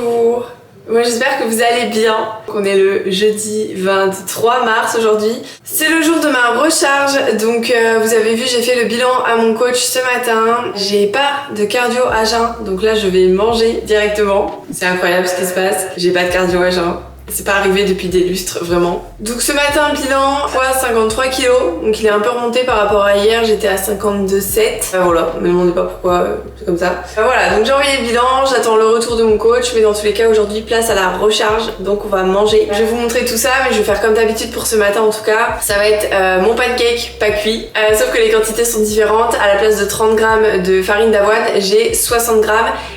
Bonjour. Moi j'espère que vous allez bien. On est le jeudi 23 mars aujourd'hui. C'est le jour de ma recharge. Donc vous avez vu, j'ai fait le bilan à mon coach ce matin. J'ai pas de cardio à jeun. Donc là je vais manger directement. C'est incroyable ce qui se passe. J'ai pas de cardio à jeun. C'est pas arrivé depuis des lustres, vraiment. Donc ce matin, bilan, poids 53 kg. Donc il est un peu remonté par rapport à hier, j'étais à 52,7. Voilà, ne me demandez pas pourquoi, c'est comme ça. Voilà, donc j'ai envoyé le bilan, j'attends le retour de mon coach. Mais dans tous les cas, aujourd'hui, place à la recharge. Donc on va manger. Je vais vous montrer tout ça, mais je vais faire comme d'habitude pour ce matin en tout cas. Ça va être mon pancake pas cuit. Sauf que les quantités sont différentes. À la place de 30 g de farine d'avoine, j'ai 60 g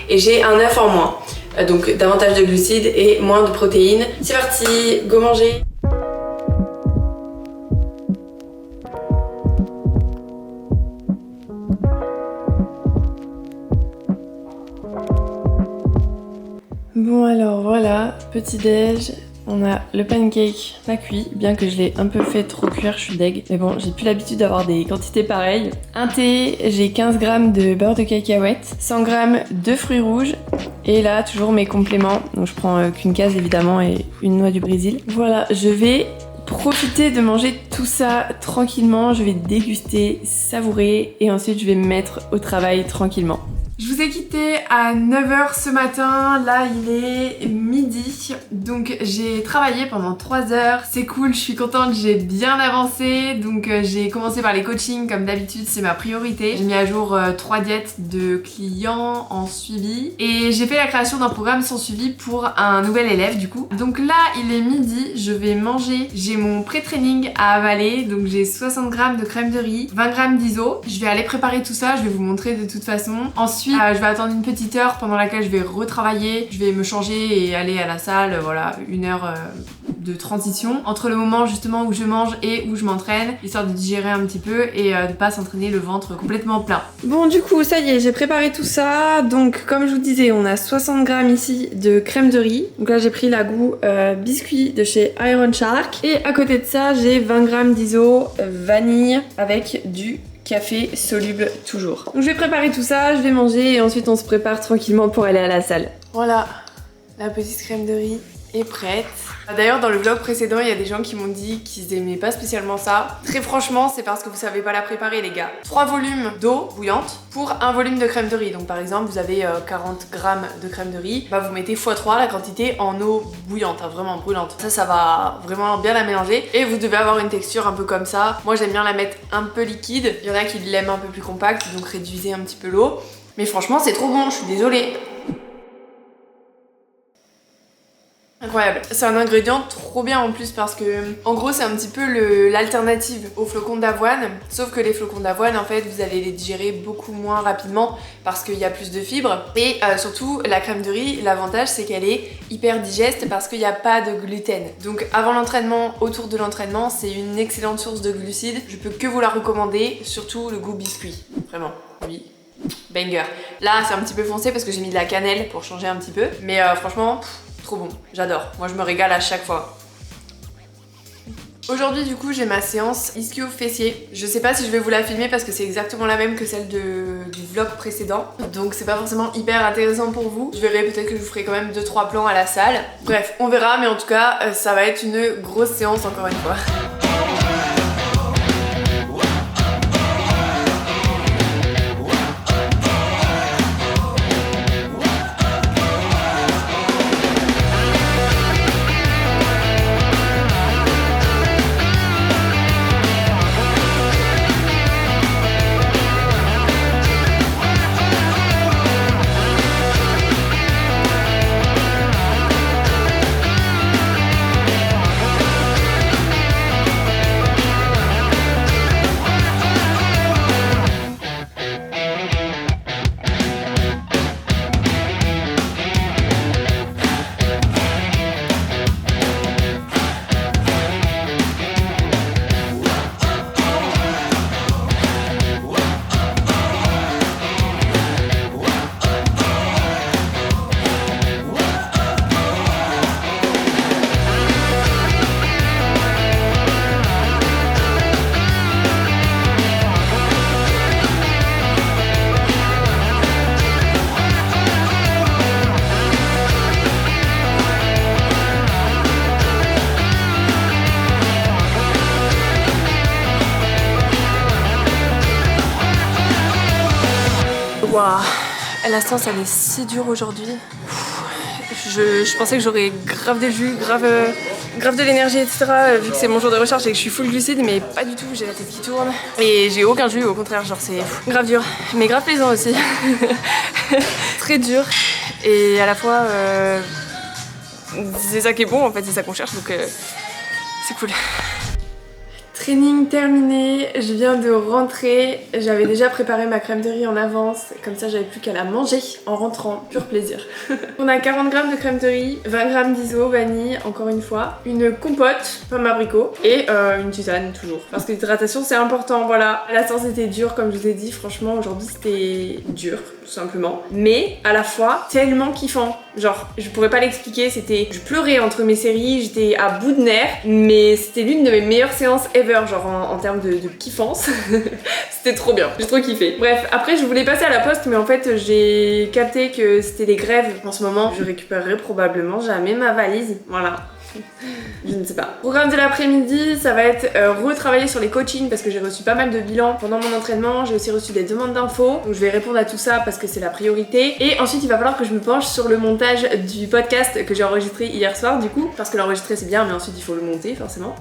et j'ai un œuf en moins. Donc davantage de glucides et moins de protéines. C'est parti, go manger. Bon alors voilà, petit déj. On a le pancake pas cuit, bien que je l'ai un peu fait trop cuire, je suis deg. Mais bon, j'ai plus l'habitude d'avoir des quantités pareilles. Un thé, j'ai 15 g de beurre de cacahuète, 100 g de fruits rouges. Et là, toujours mes compléments. Donc je prends qu'une case évidemment et une noix du Brésil. Voilà, je vais profiter de manger tout ça tranquillement. Je vais déguster, savourer et ensuite je vais me mettre au travail tranquillement. Je vous ai quitté à 9h ce matin, là il est midi, donc j'ai travaillé pendant 3 heures, c'est cool, je suis contente, j'ai bien avancé, donc j'ai commencé par les coachings comme d'habitude, c'est ma priorité. J'ai mis à jour 3 diètes de clients en suivi et j'ai fait la création d'un programme sans suivi pour un nouvel élève du coup. Donc là il est midi, je vais manger, j'ai mon pré-training à avaler, donc j'ai 60 g de crème de riz, 20 g d'iso, je vais aller préparer tout ça, je vais vous montrer de toute façon. Ensuite je vais attendre une petite heure pendant laquelle je vais retravailler, je vais me changer et aller à la salle, voilà, une heure de transition entre le moment justement où je mange et où je m'entraîne, histoire de digérer un petit peu et de pas s'entraîner le ventre complètement plein. Bon du coup ça y est, j'ai préparé tout ça, donc comme je vous disais, on a 60 g ici de crème de riz, donc là j'ai pris la goût biscuit de chez Iron Shark et à côté de ça j'ai 20 g d'iso vanille avec du café soluble toujours. Donc je vais préparer tout ça, je vais manger et ensuite on se prépare tranquillement pour aller à la salle. Voilà, la petite crème de riz est prête. D'ailleurs dans le vlog précédent il y a des gens qui m'ont dit qu'ils aimaient pas spécialement ça. Très franchement c'est parce que vous savez pas la préparer les gars. 3 volumes d'eau bouillante pour un volume de crème de riz. Donc par exemple vous avez 40 g de crème de riz, bah vous mettez x3 la quantité en eau bouillante, hein, vraiment brûlante. Ça va vraiment bien la mélanger et vous devez avoir une texture un peu comme ça. Moi j'aime bien la mettre un peu liquide, il y en a qui l'aiment un peu plus compacte donc réduisez un petit peu l'eau. Mais franchement c'est trop bon, je suis désolée. Incroyable. C'est un ingrédient trop bien en plus parce que en gros c'est un petit peu l'alternative aux flocons d'avoine, sauf que les flocons d'avoine en fait vous allez les digérer beaucoup moins rapidement parce qu'il y a plus de fibres et surtout la crème de riz, l'avantage c'est qu'elle est hyper digeste parce qu'il n'y a pas de gluten. Donc avant l'entraînement, autour de l'entraînement, c'est une excellente source de glucides, je peux que vous la recommander, surtout le goût biscuit, vraiment, oui. Banger. Là c'est un petit peu foncé parce que j'ai mis de la cannelle pour changer un petit peu, mais franchement trop bon, j'adore. Moi je me régale à chaque fois. Aujourd'hui du coup j'ai ma séance ischio fessier. Je sais pas si je vais vous la filmer parce que c'est exactement la même que celle du vlog précédent. Donc c'est pas forcément hyper intéressant pour vous. Je verrai, peut-être que je vous ferai quand même 2-3 plans à la salle. Bref, on verra, mais en tout cas ça va être une grosse séance encore une fois. La séance elle est si dure aujourd'hui. Je pensais que j'aurais grave des jus, grave de l'énergie, etc. Vu que c'est mon jour de recharge et que je suis full glucide, mais pas du tout, j'ai la tête qui tourne. Et j'ai aucun jus, au contraire, genre c'est grave dur, mais grave plaisant aussi. Très dur. Et à la fois, c'est ça qui est bon en fait, c'est ça qu'on cherche, donc c'est cool. Training terminé, je viens de rentrer, j'avais déjà préparé ma crème de riz en avance, comme ça j'avais plus qu'à la manger en rentrant, pur plaisir. On a 40 g de crème de riz, 20 g d'iso, vanille, encore une fois, une compote, pomme abricot et une tisane toujours. Parce que l'hydratation c'est important, voilà. La séance était dure comme je vous ai dit, franchement aujourd'hui c'était dur, tout simplement. Mais à la fois tellement kiffant, genre je pourrais pas l'expliquer, je pleurais entre mes séries, j'étais à bout de nerfs, mais c'était l'une de mes meilleures séances ever. Genre en termes de kiffance. C'était trop bien, j'ai trop kiffé. Bref, après je voulais passer à la poste, mais en fait j'ai capté que c'était les grèves en ce moment. Je récupérerai probablement jamais ma valise, voilà. Je ne sais pas. Programme de l'après-midi, ça va être retravailler sur les coachings parce que j'ai reçu pas mal de bilans pendant mon entraînement. J'ai aussi reçu des demandes d'infos, donc je vais répondre à tout ça parce que c'est la priorité. Et ensuite il va falloir que je me penche sur le montage du podcast que j'ai enregistré hier soir du coup, parce que l'enregistrer c'est bien mais ensuite il faut le monter forcément.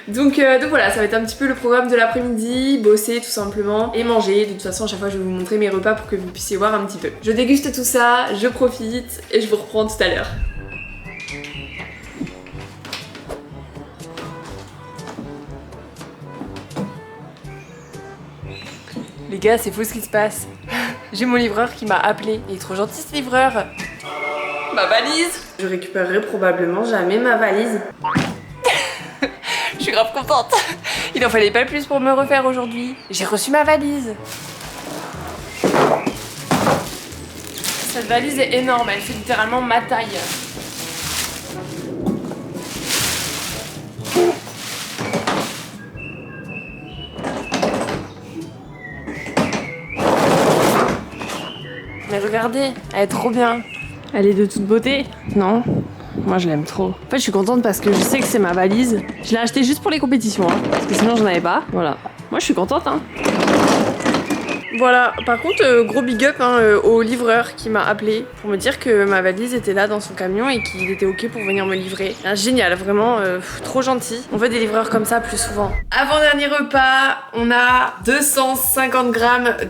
Donc voilà, ça va être un petit peu le programme de l'après-midi, bosser tout simplement et manger. De toute façon, à chaque fois, je vais vous montrer mes repas pour que vous puissiez voir un petit peu. Je déguste tout ça, je profite et je vous reprends tout à l'heure. Les gars, c'est fou ce qui se passe. J'ai mon livreur qui m'a appelé. Il est trop gentil ce livreur. Ma valise. Je récupérerai probablement jamais ma valise. Je suis grave contente. Il en fallait pas plus pour me refaire aujourd'hui. J'ai reçu ma valise. Cette valise est énorme, elle fait littéralement ma taille. Mais regardez, elle est trop bien. Elle est de toute beauté, non ? Moi je l'aime trop. En fait je suis contente parce que je sais que c'est ma valise. Je l'ai achetée juste pour les compétitions, hein, parce que sinon j'en avais pas. Voilà. Moi je suis contente, hein. Voilà, par contre, gros big up au livreur qui m'a appelé pour me dire que ma valise était là dans son camion et qu'il était ok pour venir me livrer. Génial, vraiment trop gentil. On veut des livreurs comme ça plus souvent. Avant-dernier repas, on a 250 g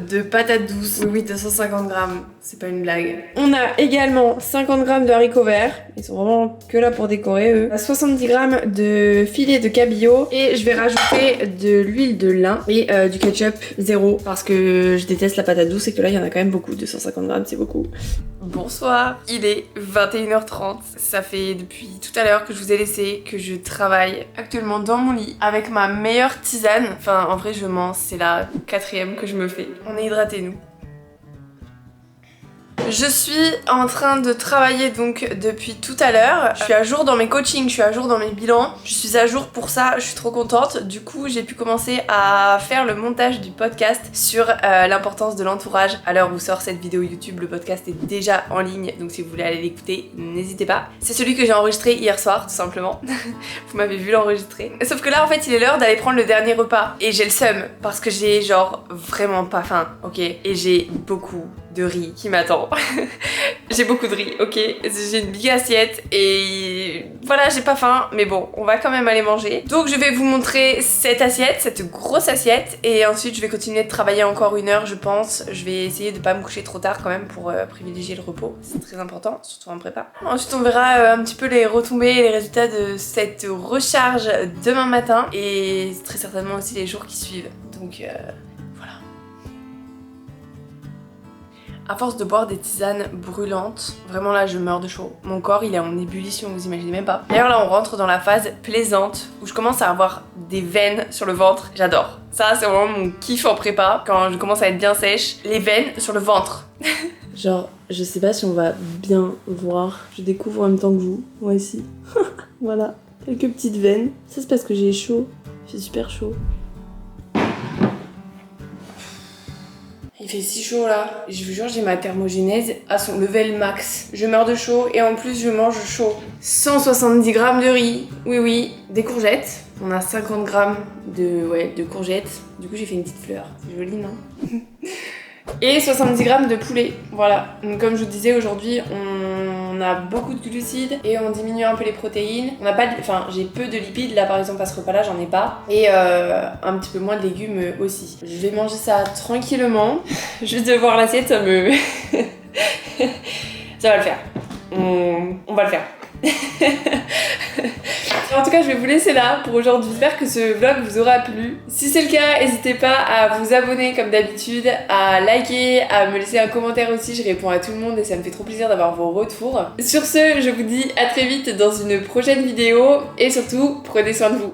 de patates douces. Oui, 250 g, c'est pas une blague. On a également 50 g de haricots verts. Ils sont vraiment que là pour décorer eux. On a 70 g de filets de cabillaud et je vais rajouter de l'huile de lin et du ketchup zéro parce que je déteste la patate douce et que là il y en a quand même beaucoup. 250 g c'est beaucoup. Bonsoir, il est 21h30. Ça fait depuis tout à l'heure que je vous ai laissé, que je travaille actuellement dans mon lit avec ma meilleure tisane. Enfin en vrai je mens, c'est la 4e que je me fais. On est hydratés nous. Je suis en train de travailler donc depuis tout à l'heure. Je suis à jour dans mes coachings, je suis à jour dans mes bilans. Je suis à jour pour ça, je suis trop contente. Du coup, j'ai pu commencer à faire le montage du podcast sur l'importance de l'entourage. À l'heure où sort cette vidéo YouTube, le podcast est déjà en ligne. Donc si vous voulez aller l'écouter, n'hésitez pas. C'est celui que j'ai enregistré hier soir, tout simplement. Vous m'avez vu l'enregistrer. Sauf que là, en fait, il est l'heure d'aller prendre le dernier repas. Et j'ai le seum parce que j'ai genre vraiment pas faim, ok ? Et j'ai beaucoup de riz qui m'attend. J'ai beaucoup de riz, ok. J'ai une big assiette et voilà, j'ai pas faim, mais bon, on va quand même aller manger. Donc je vais vous montrer cette assiette, cette grosse assiette, et ensuite je vais continuer de travailler encore 1 heure, je pense. Je vais essayer de pas me coucher trop tard quand même pour privilégier le repos, c'est très important, surtout en prépa. Ensuite on verra un petit peu les retombées et les résultats de cette recharge demain matin et très certainement aussi les jours qui suivent. Donc à force de boire des tisanes brûlantes, vraiment là je meurs de chaud. Mon corps il est en ébullition, vous imaginez même pas. D'ailleurs là on rentre dans la phase plaisante où je commence à avoir des veines sur le ventre. J'adore. Ça c'est vraiment mon kiff en prépa, quand je commence à être bien sèche. Les veines sur le ventre. Genre je sais pas si on va bien voir. Je découvre en même temps que vous, moi ici. Voilà, quelques petites veines. Ça c'est parce que j'ai chaud, il fait super chaud. Il fait si chaud là, je vous jure j'ai ma thermogénèse à son level max. Je meurs de chaud et en plus je mange chaud. 170 g de riz, oui, des courgettes. On a 50 g de courgettes. Du coup j'ai fait une petite fleur, c'est joli non? Et 70 grammes de poulet. Voilà. Donc comme je vous disais, aujourd'hui, on a beaucoup de glucides et on diminue un peu les protéines. On n'a pas, enfin, j'ai peu de lipides. Là, par exemple, à ce repas-là, j'en ai pas. Et un petit peu moins de légumes aussi. Je vais manger ça tranquillement. Juste de voir l'assiette, ça me... ça va le faire. On va le faire. En tout cas, je vais vous laisser là pour aujourd'hui. J'espère que ce vlog vous aura plu. Si c'est le cas, n'hésitez pas à vous abonner comme d'habitude, à liker, à me laisser un commentaire aussi. Je réponds à tout le monde et ça me fait trop plaisir d'avoir vos retours. Sur ce, je vous dis à très vite dans une prochaine vidéo et surtout, prenez soin de vous.